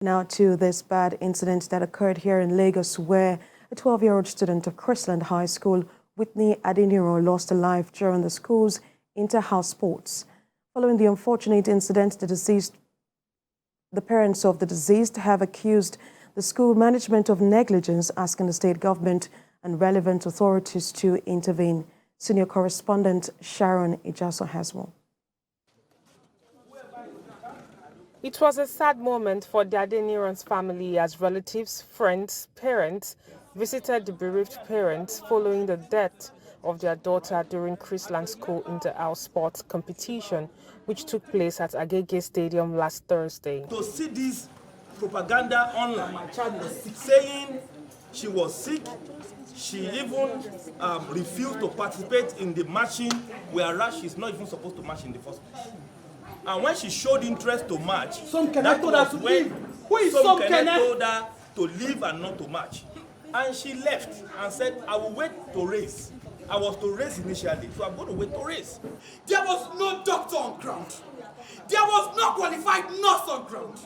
Now to this bad incident that occurred here in Lagos, where a 12-year-old student of Chrisland High School, Whitney Adeniran, lost her life during the school's inter-house sports. Following the unfortunate incident, the parents of the deceased have accused the school management of negligence, asking the state government and relevant authorities to intervene. Senior correspondent Sharon Ijaso has more. It was a sad moment for the Adeniran's family as relatives, friends, parents visited the bereaved parents following the death of their daughter during Chrisland School inter-house sports competition, which took place at Accuse Stadium last Thursday. To see this propaganda online saying she was sick, she even refused to participate in the marching, whereas she's not even supposed to march in the first place. And when she showed interest to march, that was when some told her to leave and not to march. And she left and said, I will wait to race. I was to race initially, so I'm going to wait to race. There was no doctor on ground. There was no qualified nurse on ground.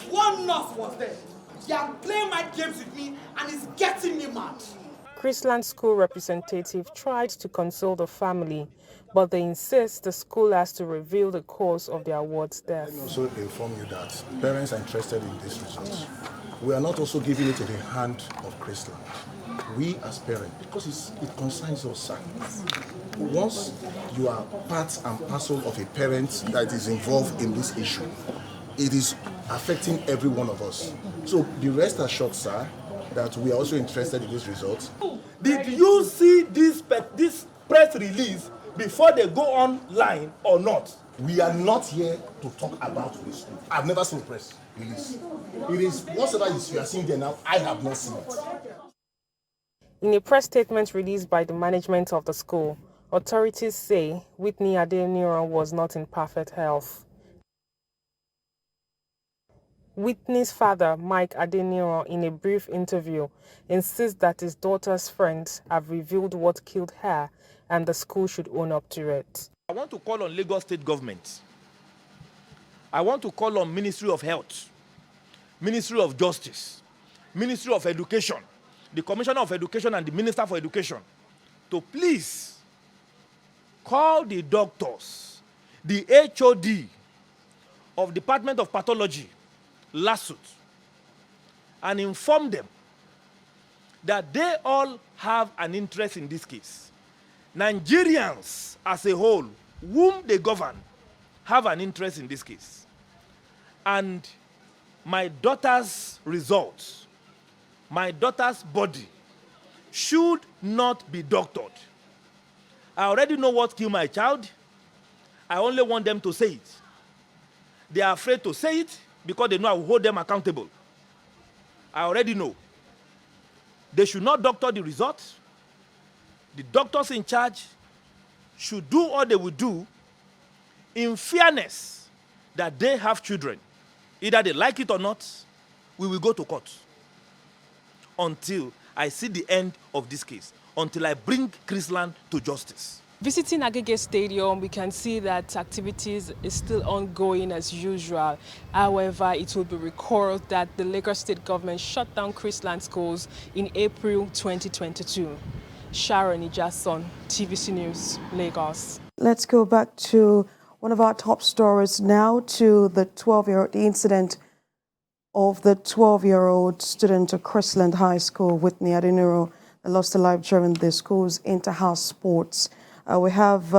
One nurse was there. They are playing my games with me and it's getting me mad. Chrisland School representative tried to console the family, but they insist the school has to reveal the cause of their ward's death. Let me also inform you that parents are interested in these results. We are not also giving it to the hand of Chrisland. We as parents, because it concerns us, sir. Once you are part and parcel of a parent that is involved in this issue, it is affecting every one of us. So be rest assured, sir, that we are also interested in these results. Did you see this press release before they go online or not? We are not here to talk about this. I've never seen a press release. It is whatever you are seeing there now, I have not seen it. In a press statement released by the management of the school, authorities say Whitney Adeniran was not in perfect health. Whitney's father, Mike Adeniran, in a brief interview, insists that his daughter's friends have revealed what killed her and the school should own up to it. I want to call on Lagos State government. I want to call on Ministry of Health, Ministry of Justice, Ministry of Education, the Commissioner of Education and the Minister for Education to please call the doctors, the HOD of Department of Pathology, lawsuit, and inform them that they all have an interest in this case. Nigerians as a whole, whom they govern, have an interest in this case. And my daughter's results, my daughter's body should not be doctored. I already know what killed my child. I only want them to say it. They are afraid to say it because they know I will hold them accountable. I already know. They should not doctor the results. The doctors in charge should do all they will do in fairness that they have children. Either they like it or not, we will go to court until I see the end of this case, until I bring Chrisland to justice. Visiting Accuse Stadium, we can see that activities is still ongoing as usual. However, it will be recalled that the Lagos State government shut down Chrisland schools in April 2022. Sharon Ijaso, TVC News, Lagos. Let's go back to one of our top stories now, to the 12-year-old incident of the 12-year-old student of Chrisland High School, Whitney Adeniran, lost her life during the school's inter-house sports. We have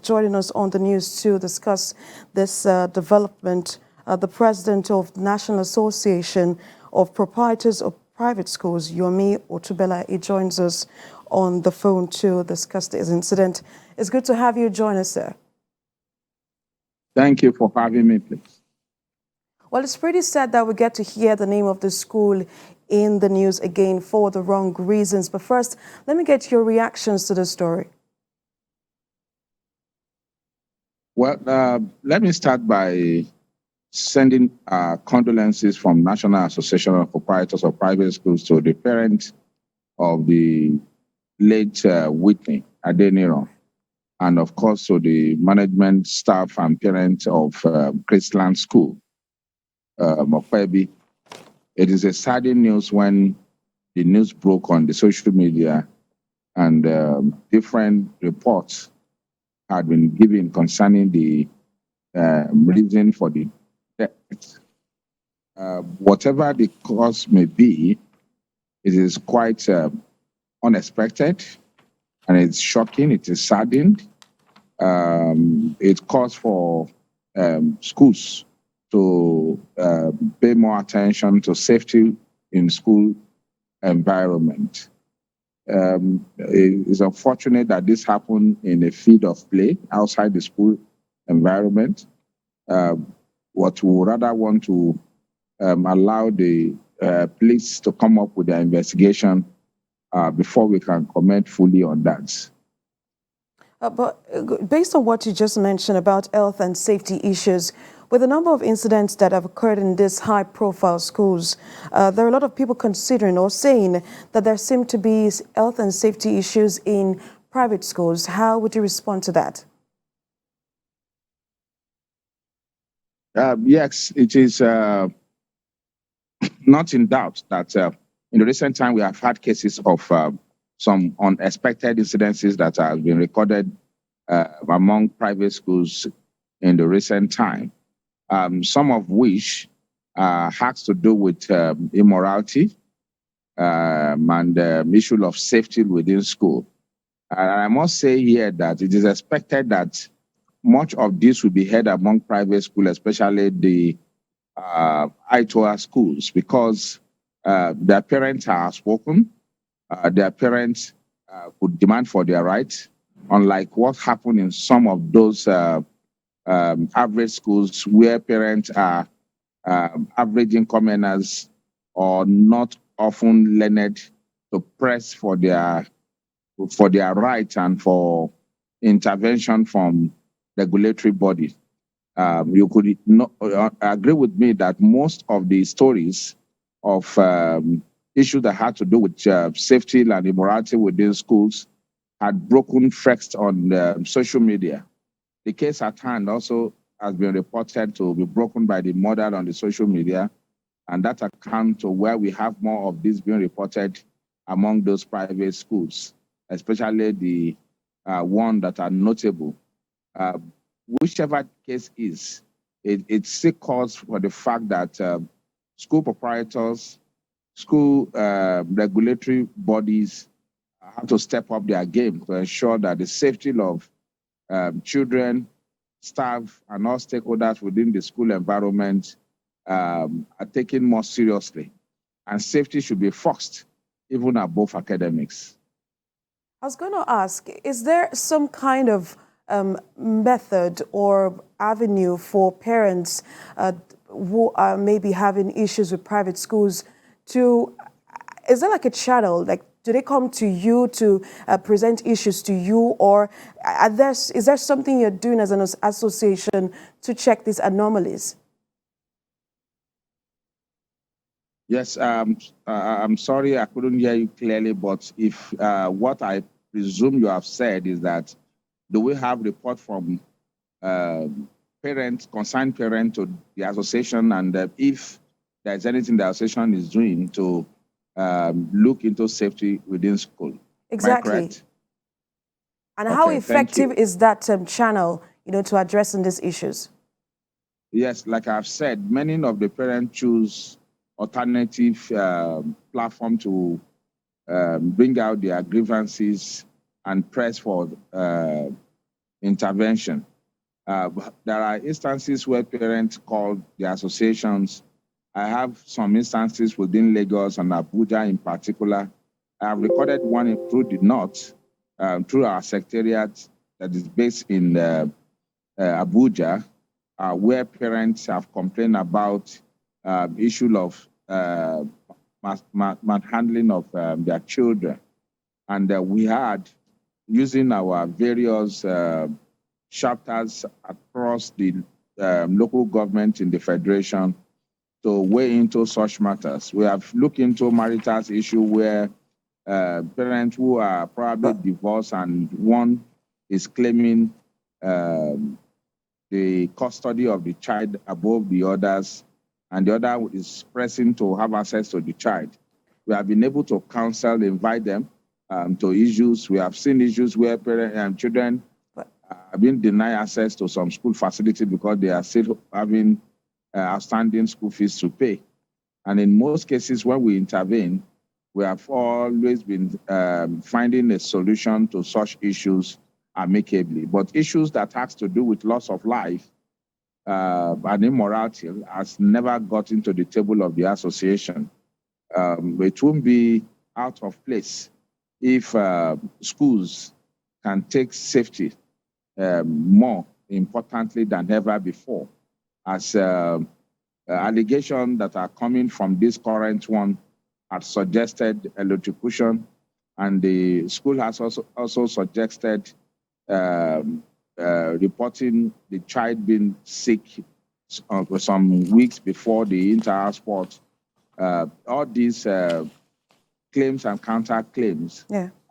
joining us on the news to discuss this development, the president of the National Association of Proprietors of Private Schools, Yomi Otubela. He joins us on the phone to discuss this incident. It's good to have you join us, sir. Thank you for having me, please. Well, it's pretty sad that we get to hear the name of the school in the news again for the wrong reasons. But first, let me get your reactions to the story. Well, let me start by sending condolences from National Association of Proprietors of Private Schools to the parents of the late Whitney Adeniran, and of course to the management staff and parents of Chrisland School. Mokwebi. It is a saddening news when the news broke on the social media and different reports had been given concerning the reason for the death. Whatever the cause may be, it is quite unexpected and it's shocking. It is saddened. It calls for schools to pay more attention to safety in school environment. It's unfortunate that this happened in a field of play outside the school environment. What we would rather want to allow the police to come up with their investigation before we can comment fully on that. But based on what you just mentioned about health and safety issues, with the number of incidents that have occurred in these high-profile schools, there are a lot of people considering or saying that there seem to be health and safety issues in private schools. How would you respond to that? Yes, it is not in doubt that in the recent time we have had cases of some unexpected incidences that have been recorded among private schools in the recent time, some of which has to do with immorality and issue of safety within school. And I must say here that it is expected that much of this will be heard among private schools, especially the ITOA schools, because their parents are outspoken. Their parents would demand for their rights, unlike what happened in some of those average schools where parents are average income earners or not often learned to press for their rights and for intervention from regulatory bodies. You could not, agree with me that most of the stories of issues that had to do with safety and immorality within schools had broken first on social media. The case at hand also has been reported to be broken by the mother on the social media, and that accounts to where we have more of this being reported among those private schools, especially the one that are notable. Whichever case is, it still calls for the fact that school proprietors, school regulatory bodies have to step up their game to ensure that the safety of children, staff, and all stakeholders within the school environment are taken more seriously. And safety should be first, even above academics. I was going to ask, is there some kind of method or avenue for parents who are maybe having issues with private schools to, is there like a channel, like do they come to you to present issues to you, or is there something you're doing as an association to check these anomalies? Yes, I'm sorry I couldn't hear you clearly, but if what I presume you have said is that do we have report from parents, concerned parents to the association, and if there's anything the association is doing to look into safety within school? Exactly. Am I correct? And how effective is that channel, to addressing these issues? Yes, like I've said, many of the parents choose alternative platform to bring out their grievances and press for intervention. There are instances where parents call the associations. I have some instances within Lagos and Abuja in particular. I have recorded one through the north, through our secretariat that is based in Abuja, where parents have complained about issue of manhandling of their children. And we had, using our various chapters across the local government in the federation to weigh into such matters. We have looked into marital issue where parents who are probably divorced and one is claiming the custody of the child above the others, and the other is pressing to have access to the child. We have been able to counsel, invite them to issues. We have seen issues where parents and children have been denied access to some school facility because they are still having outstanding school fees to pay. And in most cases, when we intervene, we have always been finding a solution to such issues amicably. But issues that has to do with loss of life and immorality has never gotten to the table of the association. It won't be out of place if schools can take safety more importantly than ever before, as allegations that are coming from this current one have suggested electrocution, and the school has also suggested reporting the child being sick some weeks before the inter-house sport. All these claims and counter-claims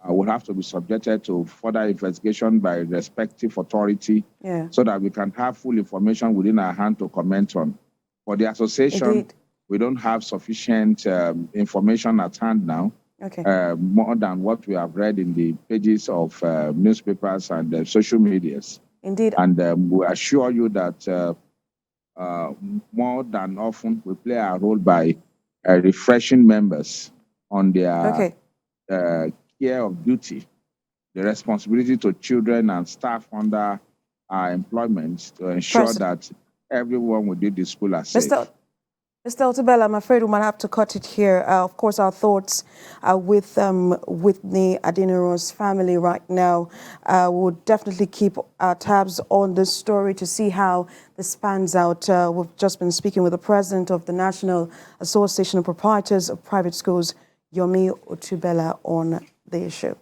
will have to be subjected to further investigation by respective authority so that we can have full information within our hand to comment on. For the association, we don't have sufficient information at hand now, more than what we have read in the pages of newspapers and social medias. Indeed. And we assure you that more than often we play our role by refreshing members on their care of duty, the responsibility to children and staff under our employment to ensure that everyone within the school are safe. Mr. Otubela, I'm afraid we might have to cut it here. Of course, our thoughts are with Whitney Adeniran's family right now. We'll definitely keep our tabs on this story to see how this pans out. We've just been speaking with the president of the National Association of Proprietors of Private Schools, Yomi Otubela, on the issue.